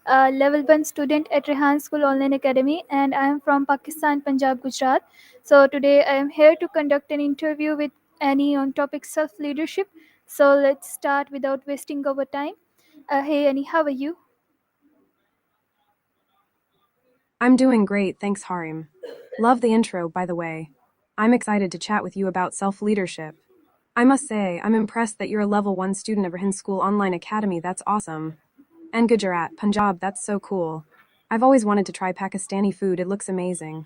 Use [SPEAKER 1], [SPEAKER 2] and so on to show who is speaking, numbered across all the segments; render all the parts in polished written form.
[SPEAKER 1] a level 1 student at Rehan School Online Academy, and I am from Pakistan, Punjab, Gujarat. So today I am here to conduct an interview with Annie on topic self leadership. So let's start without wasting our time. Hey Annie, how are you?
[SPEAKER 2] I'm doing great, thanks, Harim. Love the intro, by the way. I'm excited to chat with you about self leadership. I must say, I'm impressed that you're a level 1 student of Rahin School Online Academy, that's awesome. And Gujarat, Punjab, that's so cool. I've always wanted to try Pakistani food, it looks amazing.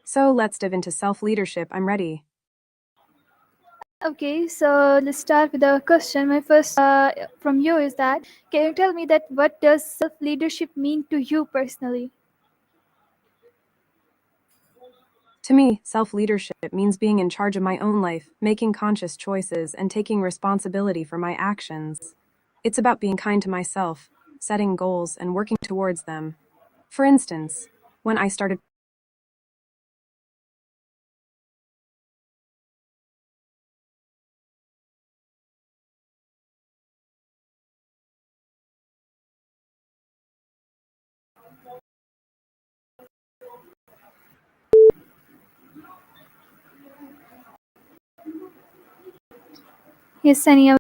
[SPEAKER 2] So let's dive into self leadership, I'm ready.
[SPEAKER 1] Okay, so let's start with the question. My first from you is that can you tell me that what does self leadership mean to you personally?
[SPEAKER 2] To me, self leadership means being in charge of my own life, making conscious choices, and taking responsibility for my actions. It's about being kind to myself, setting goals, and working towards them. For instance, when I started.
[SPEAKER 1] Yes, Sania.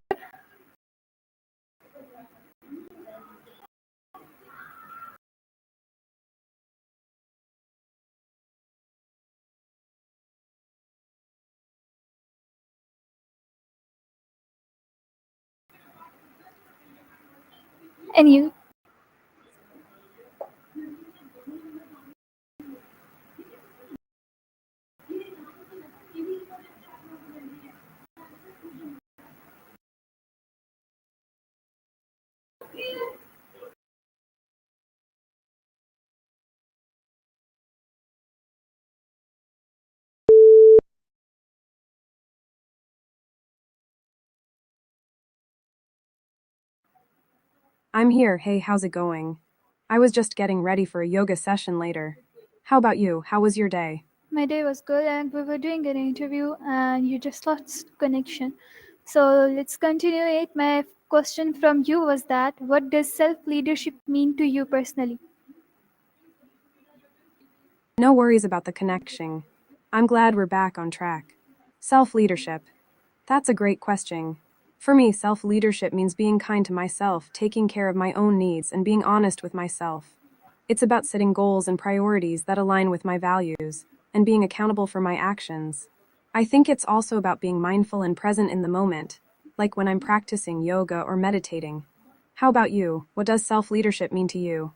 [SPEAKER 1] And you?
[SPEAKER 2] I'm here, hey, how's it going? I was just getting ready for a yoga session later. How about you? How was your day?
[SPEAKER 1] My day was good, and we were doing an interview, and you just lost connection. So let's continue it. My question from you was that what does self leadership mean to you personally?
[SPEAKER 2] No worries about the connection. I'm glad we're back on track. Self leadership. That's a great question. For me, self leadership means being kind to myself, taking care of my own needs, and being honest with myself. It's about setting goals and priorities that align with my values, and being accountable for my actions. I think it's also about being mindful and present in the moment, like when I'm practicing yoga or meditating. How about you? What does self leadership mean to you?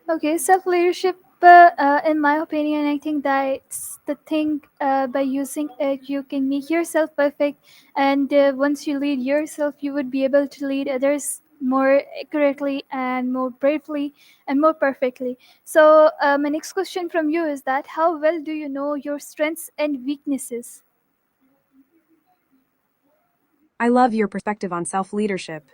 [SPEAKER 1] Okay, self leadership, in my opinion, I think that's the thing. By using it, you can make yourself perfect, and once you lead yourself, you would be able to lead others more accurately and more bravely and more perfectly. So, my next question from you is that how well do you know your strengths and weaknesses?
[SPEAKER 2] I love your perspective on self leadership.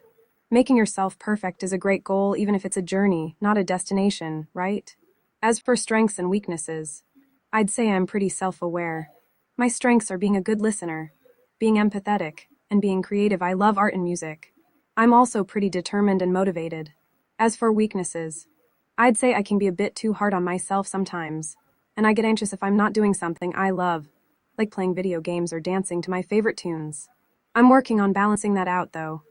[SPEAKER 2] Making yourself perfect is a great goal, even if it's a journey, not a destination, right? As for strengths and weaknesses, I'd say I'm pretty self aware. My strengths are being a good listener, being empathetic, and being creative. I love art and music. I'm also pretty determined and motivated. As for weaknesses, I'd say I can be a bit too hard on myself sometimes, and I get anxious if I'm not doing something I love, like playing video games or dancing to my favorite tunes. I'm working on balancing that out, though.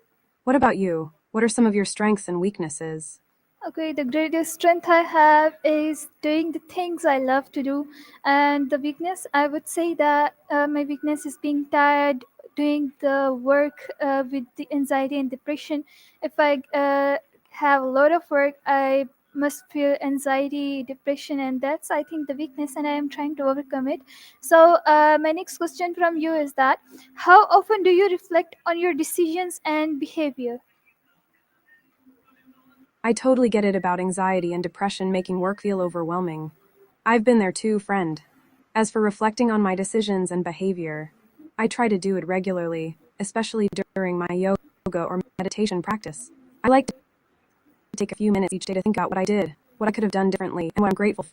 [SPEAKER 2] What about you? What are some of your strengths and weaknesses?
[SPEAKER 1] Okay, the greatest strength I have is doing the things I love to do, and the weakness I would say that my weakness is being tired, doing the work with the anxiety and depression. If I have a lot of work, I must feel anxiety, depression, and that's I think the weakness, and I am trying to overcome it. So, my next question from you is that how often do you reflect on your decisions and behavior?
[SPEAKER 2] I totally get it about anxiety and depression making work feel overwhelming. I've been there too, friend. As for reflecting on my decisions and behavior, I try to do it regularly, especially during my yoga or meditation practice. I like to take a few minutes each day to think about what I did, what I could have done differently, and what I'm grateful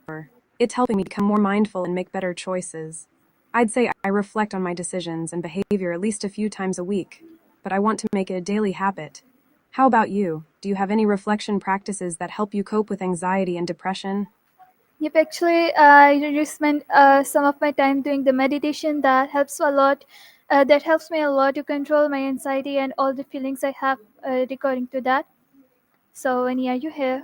[SPEAKER 2] for. It's helping me become more mindful and make better choices. I'd say I reflect on my decisions and behavior at least a few times a week, but I want to make it a daily habit. How about you? Do you have any reflection practices that help you cope with anxiety and depression?
[SPEAKER 1] Yep, actually, I just spend some of my time doing the meditation. That helps a lot. That helps me a lot to control my anxiety and all the feelings I have regarding to that. So, and yeah, you here.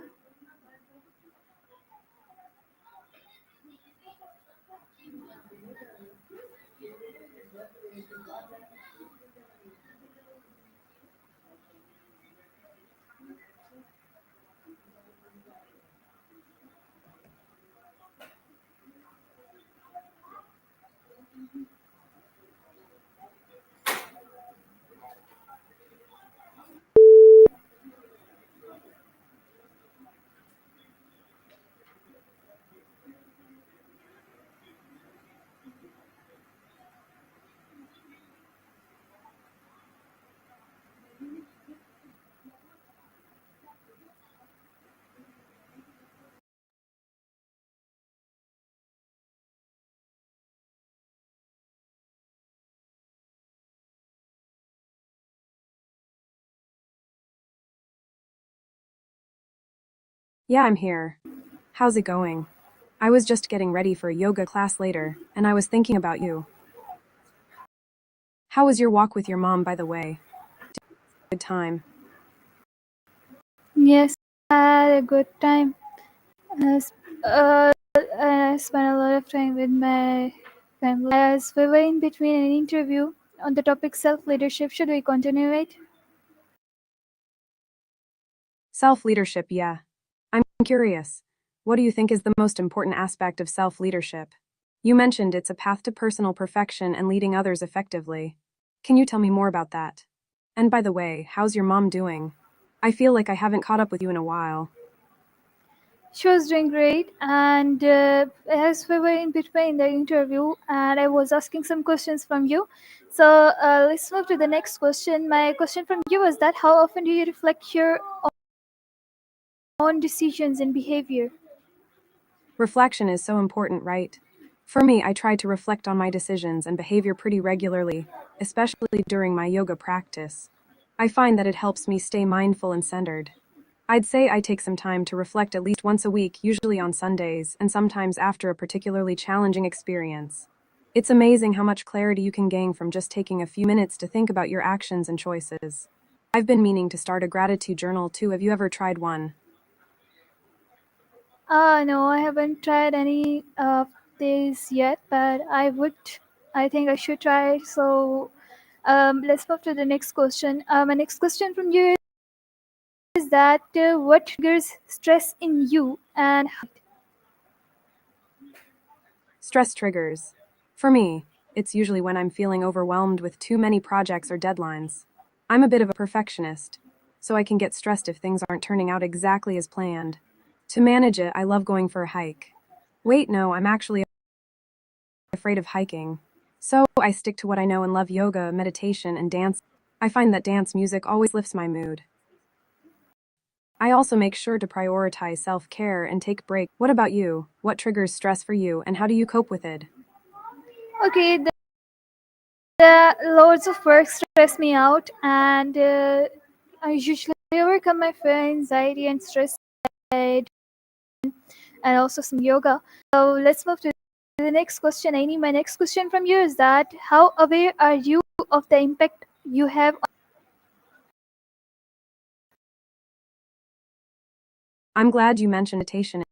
[SPEAKER 2] Yeah, I'm here. How's it going? I was just getting ready for a yoga class later, and I was thinking about you. How was your walk with your mom, by the way? Good time.
[SPEAKER 1] Yes, I had a good time. Uh, s- uh, I spent a lot of time with my family. As we were in between an interview on the topic self leadership, should we continue it?
[SPEAKER 2] Self leadership, yeah. I'm curious. What do you think is the most important aspect of self leadership? You mentioned it's a path to personal perfection and leading others effectively. Can you tell me more about that? And by the way, how's your mom doing? I feel like I haven't caught up with you in a while.
[SPEAKER 1] She was doing great, and as we were in between the interview, and I was asking some questions from you. So let's move to the next question. My question from you is that how often do you reflect your own decisions and behavior?
[SPEAKER 2] Reflection is so important, right? For me, I try to reflect on my decisions and behavior pretty regularly, especially during my yoga practice. I find that it helps me stay mindful and centered. I'd say I take some time to reflect at least once a week, usually on Sundays, and sometimes after a particularly challenging experience. It's amazing how much clarity you can gain from just taking a few minutes to think about your actions and choices. I've been meaning to start a gratitude journal too. Have you ever tried one?
[SPEAKER 1] No, I haven't tried any of these yet, but I would. I think I should try it. So let's move to the next question. My next question from you is that what triggers stress in you and
[SPEAKER 2] Stress triggers. For me, it's usually when I'm feeling overwhelmed with too many projects or deadlines. I'm a bit of a perfectionist, so I can get stressed if things aren't turning out exactly as planned. To manage it, I love going for a hike. Wait, no, I'm actually afraid of hiking. So I stick to what I know and love yoga, meditation, and dance. I find that dance music always lifts my mood. I also make sure to prioritize self care and take breaks. What about you? What triggers stress for you, and how do you cope with it?
[SPEAKER 1] okay, the loads of work stress me out, and I usually overcome my fear, anxiety, and stress, and also some yoga. So let's move to the next question. Aini, my next question from you is that how aware are you of the impact you have?
[SPEAKER 2] I'm glad you mentioned meditation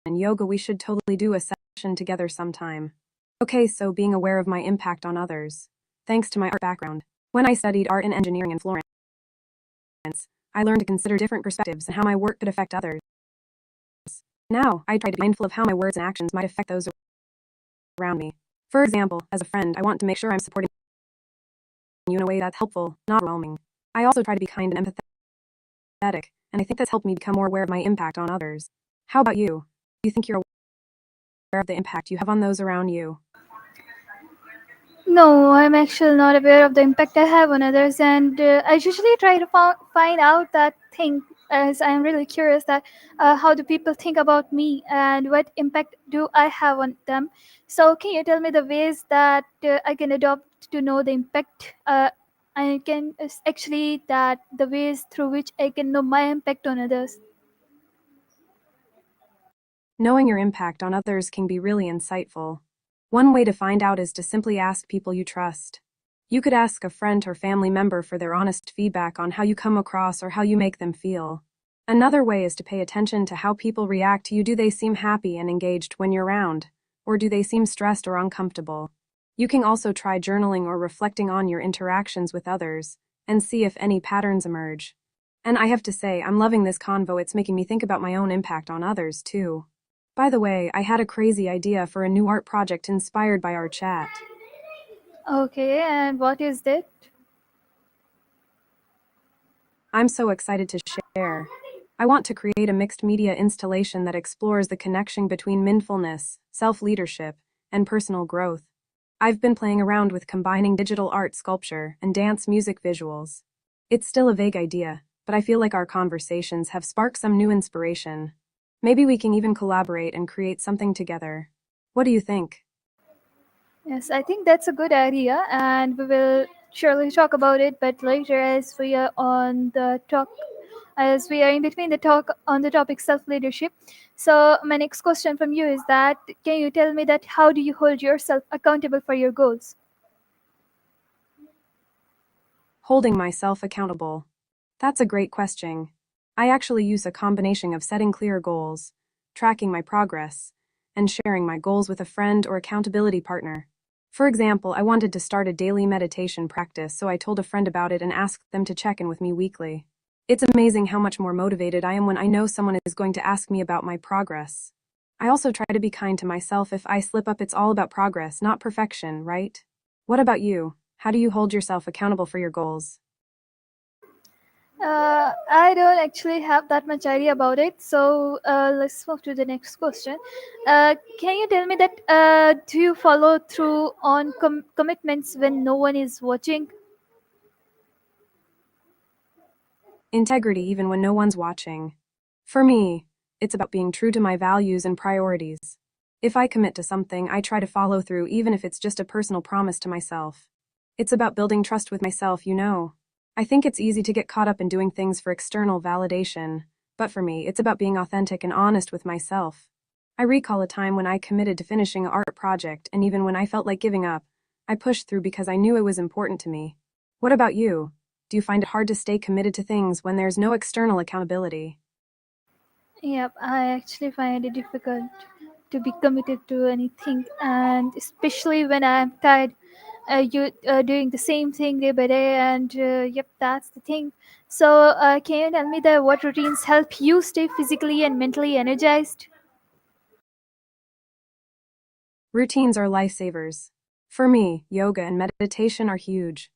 [SPEAKER 2] and yoga. We should totally do a session together sometime. Okay, so being aware of my impact on others. Thanks to my art background. When I studied art and engineering in Florence, I learned to consider different perspectives and how my work could affect others. Now, I try to be mindful of how my words and actions might affect those around me. For example, as a friend, I want to make sure I'm supporting you in a way that's helpful, not overwhelming. I also try to be kind and empathetic, and I think that's helped me become more aware of my impact on others. How about you? Do you think you're aware of the impact you have on those around you?
[SPEAKER 1] No, I'm actually not aware of the impact I have on others, and I usually try to find out that thing as I'm really curious that how do people think about me and what impact do I have on them. So, can you tell me the ways that I can adopt to know the impact? I can it's actually that the ways through which I can know my impact on others.
[SPEAKER 2] Knowing your impact on others can be really insightful. One way to find out is to simply ask people you trust. You could ask a friend or family member for their honest feedback on how you come across or how you make them feel. Another way is to pay attention to how people react to you. Do they seem happy and engaged when you're around? Or do they seem stressed or uncomfortable? You can also try journaling or reflecting on your interactions with others and see if any patterns emerge. And I have to say, I'm loving this convo. It's making me think about my own impact on others, too. By the way, I had a crazy idea for a new art project inspired by our chat.
[SPEAKER 1] Okay, and what is that?
[SPEAKER 2] I'm so excited to share. I want to create a mixed media installation that explores the connection between mindfulness, self leadership, and personal growth. I've been playing around with combining digital art, sculpture, and dance music visuals. It's still a vague idea, but I feel like our conversations have sparked some new inspiration. Maybe we can even collaborate and create something together. What do you think?
[SPEAKER 1] Yes, I think that's a good idea, and we will surely talk about it. But later, as we are in between the talk on the topic self leadership. So my next question from you is that can you tell me that how do you hold yourself accountable for your goals?
[SPEAKER 2] Holding myself accountable. That's a great question. I actually use a combination of setting clear goals, tracking my progress, and sharing my goals with a friend or accountability partner. For example, I wanted to start a daily meditation practice, so I told a friend about it and asked them to check in with me weekly. It's amazing how much more motivated I am when I know someone is going to ask me about my progress. I also try to be kind to myself. If I slip up, it's all about progress, not perfection, right? What about you? How do you hold yourself accountable for your goals?
[SPEAKER 1] I don't actually have that much idea about it, so let's move to the next question. Can you tell me that do you follow through on commitments when no one is watching?
[SPEAKER 2] Integrity even when no one's watching. For me, it's about being true to my values and priorities. If I commit to something, I try to follow through even if it's just a personal promise to myself. It's about building trust with myself. I think it's easy to get caught up in doing things for external validation, but for me, it's about being authentic and honest with myself. I recall a time when I committed to finishing an art project, and even when I felt like giving up, I pushed through because I knew it was important to me. What about you? Do you find it hard to stay committed to things when there's no external accountability?
[SPEAKER 1] Yep, I actually find it difficult to be committed to anything, and especially when I'm tired. You doing the same thing day by day, and yep, that's the thing. So, can you tell me that what routines help you stay physically and mentally energized?
[SPEAKER 2] Routines are lifesavers. For me, yoga and meditation are huge.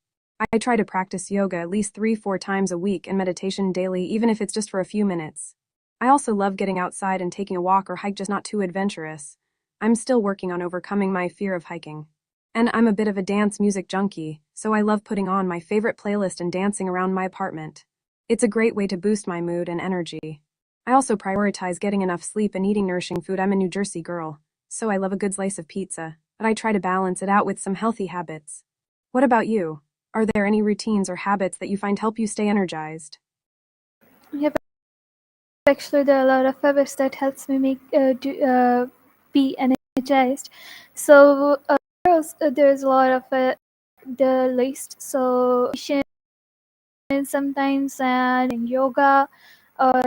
[SPEAKER 2] I try to practice yoga at least 3-4 times a week and meditation daily, even if it's just for a few minutes. I also love getting outside and taking a walk or hike, just not too adventurous. I'm still working on overcoming my fear of hiking. And I'm a bit of a dance music junkie, so I love putting on my favorite playlist and dancing around my apartment. It's a great way to boost my mood and energy. I also prioritize getting enough sleep and eating nourishing food. I'm a New Jersey girl, so I love a good slice of pizza, but I try to balance it out with some healthy habits. What about you? Are there any routines or habits that you find help you stay energized?
[SPEAKER 1] Yep, actually, there are a lot of habits that helps me be energized. So, there's a lot of the list. So, sometimes and yoga, or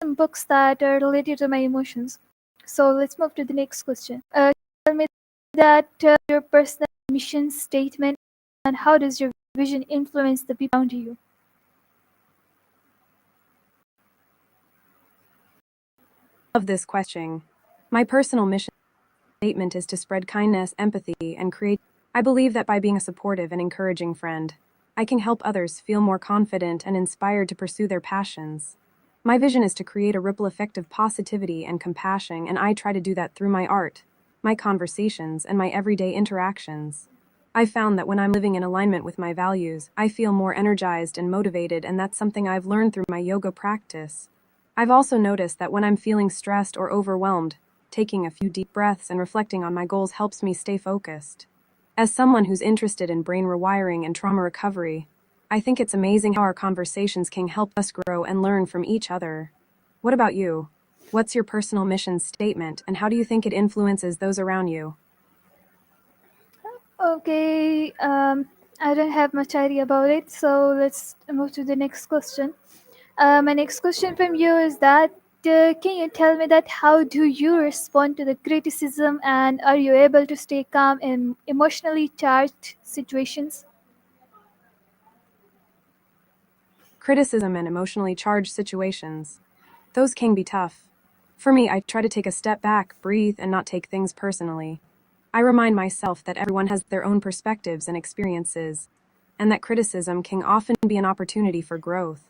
[SPEAKER 1] some books that are related to my emotions. So let's move to the next question. Tell me that your personal mission statement and how does your vision influence the people around you?
[SPEAKER 2] Love this question. My personal mission statement is to spread kindness, empathy, and create. I believe that by being a supportive and encouraging friend, I can help others feel more confident and inspired to pursue their passions. My vision is to create a ripple effect of positivity and compassion, and I try to do that through my art, my conversations, and my everyday interactions. I've found that when I'm living in alignment with my values, I feel more energized and motivated, and that's something I've learned through my yoga practice. I've also noticed that when I'm feeling stressed or overwhelmed, taking a few deep breaths and reflecting on my goals helps me stay focused. As someone who's interested in brain rewiring and trauma recovery, I think it's amazing how our conversations can help us grow and learn from each other. What about you? What's your personal mission statement, and how do you think it influences those around you?
[SPEAKER 1] Okay, I don't have much idea about it, so let's move to the next question. My next question from you is that can you tell me that how do you respond to the criticism, and are you able to stay calm in emotionally charged situations?
[SPEAKER 2] Criticism and emotionally charged situations. Those can be tough. For me, I try to take a step back, breathe, and not take things personally. I remind myself that everyone has their own perspectives and experiences, and that criticism can often be an opportunity for growth.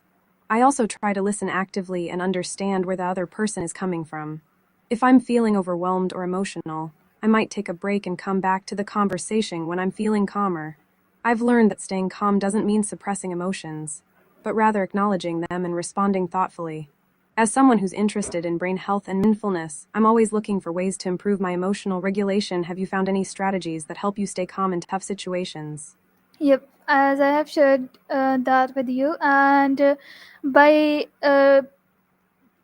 [SPEAKER 2] I also try to listen actively and understand where the other person is coming from. If I'm feeling overwhelmed or emotional, I might take a break and come back to the conversation when I'm feeling calmer. I've learned that staying calm doesn't mean suppressing emotions, but rather acknowledging them and responding thoughtfully. As someone who's interested in brain health and mindfulness, I'm always looking for ways to improve my emotional regulation. Have you found any strategies that help you stay calm in tough situations?
[SPEAKER 1] Yep, as I have shared that with you, and by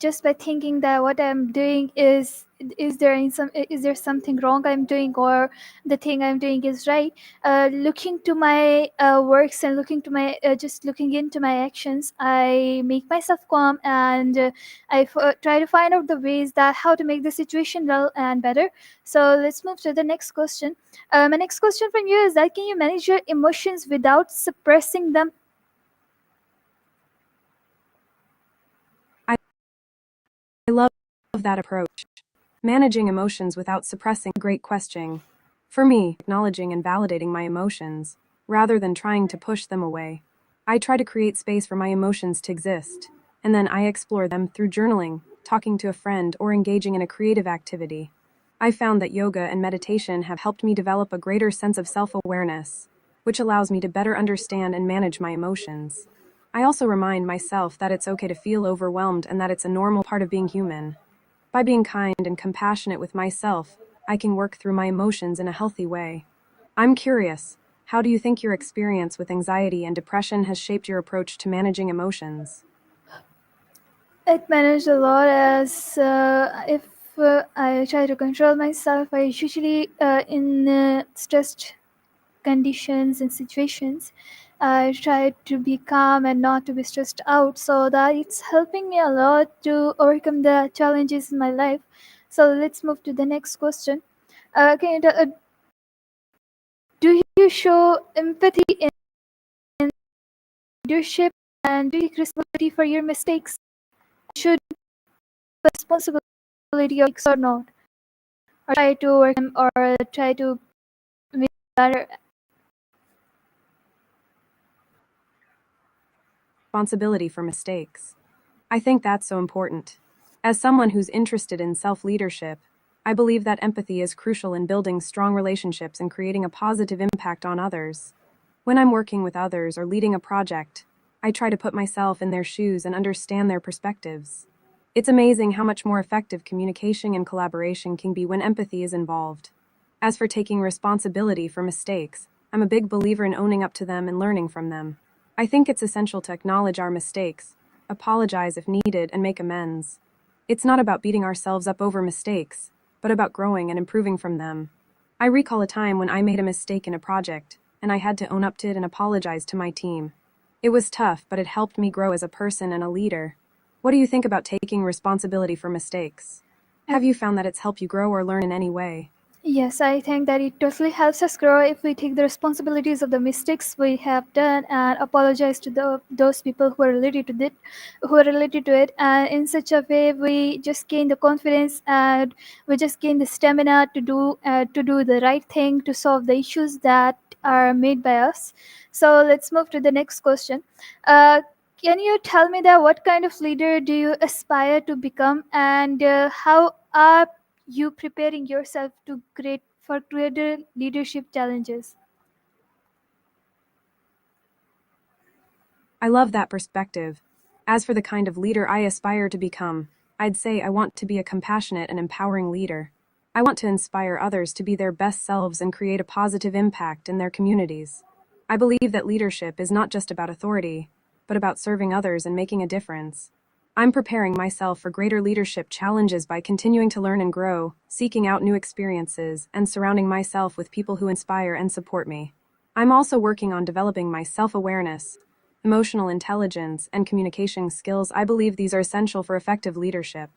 [SPEAKER 1] just by thinking that what I'm doing is there something wrong I'm doing, or the thing I'm doing is right. Looking to my works and looking to my just looking into my actions, I make myself calm, and try to find out the ways that how to make the situation well and better. So let's move to the next question. My next question from you is that can you manage your emotions without suppressing them?
[SPEAKER 2] I love that approach. Managing emotions without suppressing, great question. For me, acknowledging and validating my emotions, rather than trying to push them away. I try to create space for my emotions to exist, and then I explore them through journaling, talking to a friend, or engaging in a creative activity. I found that yoga and meditation have helped me develop a greater sense of self awareness, which allows me to better understand and manage my emotions. I also remind myself that it's okay to feel overwhelmed and that it's a normal part of being human. By being kind and compassionate with myself, I can work through my emotions in a healthy way. I'm curious, how do you think your experience with anxiety and depression has shaped your approach to managing emotions?
[SPEAKER 1] It managed a lot, as if I try to control myself. I usually, in stressed conditions and situations, I try to be calm and not to be stressed out. So that it's helping me a lot to overcome the challenges in my life. So let's move to the next question. Do you show empathy in leadership, and do you take responsibility for your mistakes? Should responsibility of or not? Or try to work them, or try to make better.
[SPEAKER 2] Responsibility for mistakes. I think that's so important. As someone who's interested in self leadership, I believe that empathy is crucial in building strong relationships and creating a positive impact on others. When I'm working with others or leading a project, I try to put myself in their shoes and understand their perspectives. It's amazing how much more effective communication and collaboration can be when empathy is involved. As for taking responsibility for mistakes, I'm a big believer in owning up to them and learning from them. I think it's essential to acknowledge our mistakes, apologize if needed, and make amends. It's not about beating ourselves up over mistakes, but about growing and improving from them. I recall a time when I made a mistake in a project, and I had to own up to it and apologize to my team. It was tough, but it helped me grow as a person and a leader. What do you think about taking responsibility for mistakes? Have you found that it's helped you grow or learn in any way?
[SPEAKER 1] Yes, I think that it totally helps us grow if we take the responsibilities of the mistakes we have done and apologize to those people who are related to it, and in such a way we just gain the confidence, and we just gain the stamina to do the right thing to solve the issues that are made by us. So let's move to the next question. Uh, can you tell me that what kind of leader do you aspire to become, and how are you preparing yourself to create for greater leadership challenges?
[SPEAKER 2] I love that perspective. As for the kind of leader I aspire to become, I'd say I want to be a compassionate and empowering leader. I want to inspire others to be their best selves and create a positive impact in their communities. I believe that leadership is not just about authority, but about serving others and making a difference. I'm preparing myself for greater leadership challenges by continuing to learn and grow, seeking out new experiences, and surrounding myself with people who inspire and support me. I'm also working on developing my self awareness, emotional intelligence, and communication skills. I believe these are essential for effective leadership.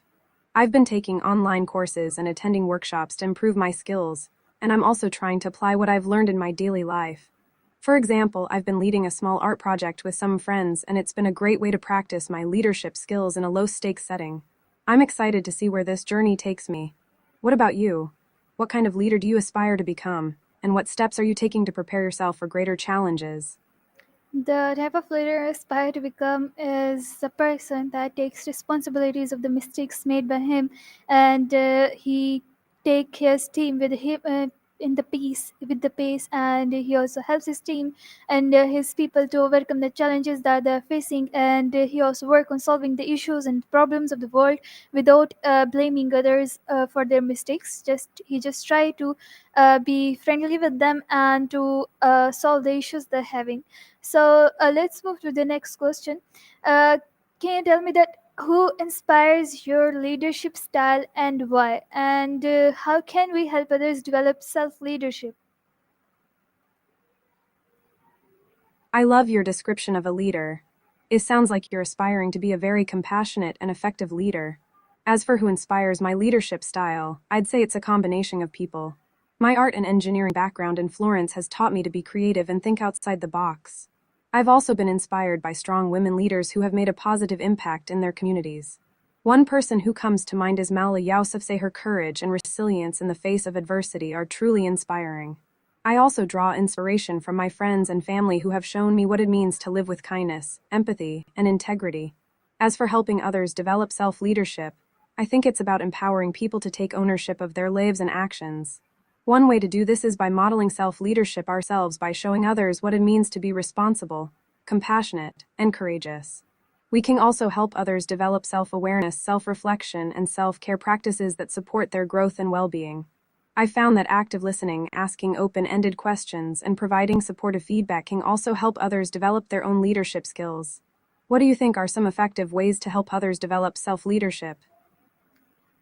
[SPEAKER 2] I've been taking online courses and attending workshops to improve my skills, and I'm also trying to apply what I've learned in my daily life. For example, I've been leading a small art project with some friends, and it's been a great way to practice my leadership skills in a low stakes setting. I'm excited to see where this journey takes me. What about you? What kind of leader do you aspire to become? And what steps are you taking to prepare yourself for greater challenges?
[SPEAKER 1] The type of leader I aspire to become is a person that takes responsibilities of the mistakes made by him, and he take his team with him in the peace with the pace, and he also helps his team and his people to overcome the challenges that they're facing, and he also work on solving the issues and problems of the world without blaming others for their mistakes. Just try to be friendly with them and to solve the issues they're having. So let's move to the next question. Uh, can you tell me that who inspires your leadership style and why? And how can we help others develop self leadership?
[SPEAKER 2] I love your description of a leader. It sounds like you're aspiring to be a very compassionate and effective leader. As for who inspires my leadership style, I'd say it's a combination of people. My art and engineering background in Florence has taught me to be creative and think outside the box. I've also been inspired by strong women leaders who have made a positive impact in their communities. One person who comes to mind is Malala Yousafzai. Her courage and resilience in the face of adversity are truly inspiring. I also draw inspiration from my friends and family who have shown me what it means to live with kindness, empathy, and integrity. As for helping others develop self leadership, I think it's about empowering people to take ownership of their lives and actions. One way to do this is by modeling self leadership ourselves by showing others what it means to be responsible, compassionate, and courageous. We can also help others develop self awareness, self reflection, and self care practices that support their growth and well being. I found that active listening, asking open ended questions, and providing supportive feedback can also help others develop their own leadership skills. What do you think are some effective ways to help others develop self leadership?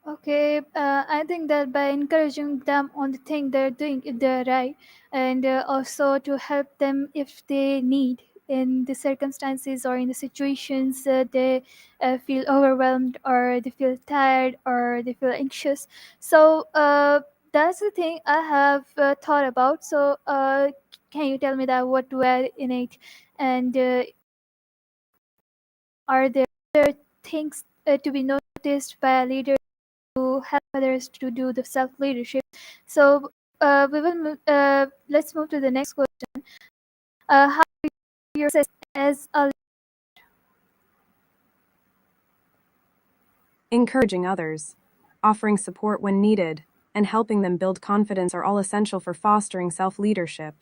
[SPEAKER 1] Okay, I think that by encouraging them on the thing they're doing, if they're right, and also to help them if they need in the circumstances or in the situations they feel overwhelmed or they feel tired or they feel anxious. So that's the thing I have thought about. So can you tell me that what to add in it, and are there other things to be noticed by a leader to help others to do the self leadership? So let's move to the next question. How do you assess as a
[SPEAKER 2] Encouraging others, offering support when needed, and helping them build confidence are all essential for fostering self leadership.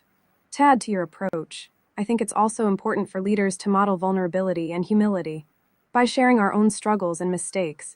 [SPEAKER 2] To add to your approach, I think it's also important for leaders to model vulnerability and humility. By sharing our own struggles and mistakes,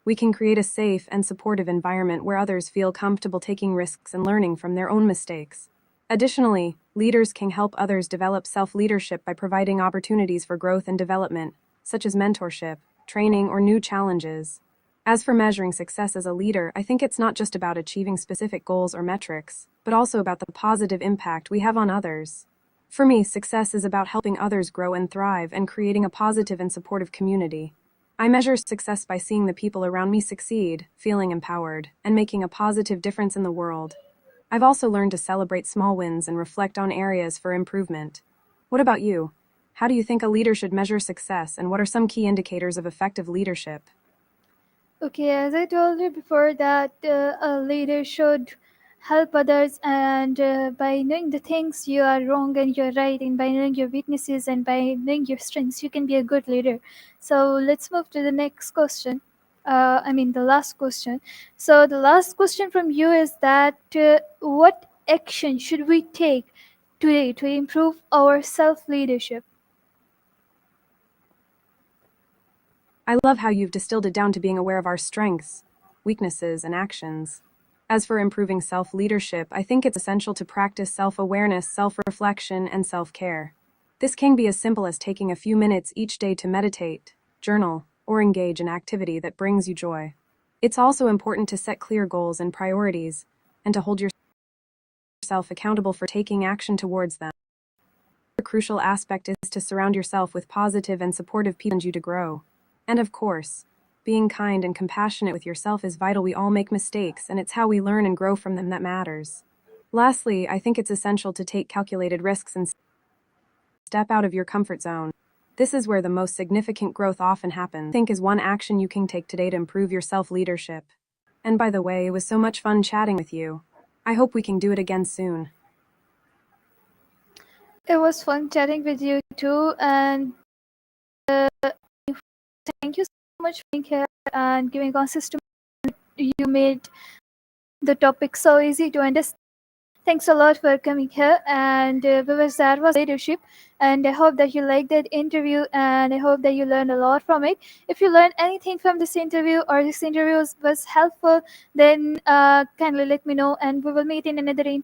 [SPEAKER 2] we can create a safe and supportive environment where others feel comfortable taking risks and learning from their own mistakes. Additionally, leaders can help others develop self leadership by providing opportunities for growth and development, such as mentorship, training, or new challenges. As for measuring success as a leader, I think it's not just about achieving specific goals or metrics, but also about the positive impact we have on others. For me, success is about helping others grow and thrive and creating a positive and supportive community. I measure success by seeing the people around me succeed, feeling empowered, and making a positive difference in the world. I've also learned to celebrate small wins and reflect on areas for improvement. What about you? How do you think a leader should measure success, and what are some key indicators of effective leadership?
[SPEAKER 1] Okay, as I told you before, that a leader should help others, and by knowing the things you are wrong and you're right, and by knowing your weaknesses and by knowing your strengths, you can be a good leader. So let's move to the next question. The last question. So the last question from you is that what action should we take today to improve our self leadership?
[SPEAKER 2] I love how you've distilled it down to being aware of our strengths, weaknesses, and actions. As for improving self leadership, I think it's essential to practice self awareness, self reflection, and self care. This can be as simple as taking a few minutes each day to meditate, journal, or engage in activity that brings you joy. It's also important to set clear goals and priorities, and to hold yourself accountable for taking action towards them. A crucial aspect is to surround yourself with positive and supportive people and you to grow. And of course, being kind and compassionate with yourself is vital. We all make mistakes, and it's how we learn and grow from them that matters. Lastly, I think it's essential to take calculated risks and step out of your comfort zone. This is where the most significant growth often happens. Think is one action you can take today to improve your self leadership. And by the way, it was so much fun chatting with you. I hope we can do it again soon.
[SPEAKER 1] It was fun chatting with you too, and thank you so much for being here and giving consistent. You made the topic so easy to understand. Thanks a lot for coming here, and because that was leadership, and I hope that you liked that interview, and I hope that you learned a lot from it. If you learned anything from this interview or this interview was helpful, then kindly let me know, and we will meet in another interview.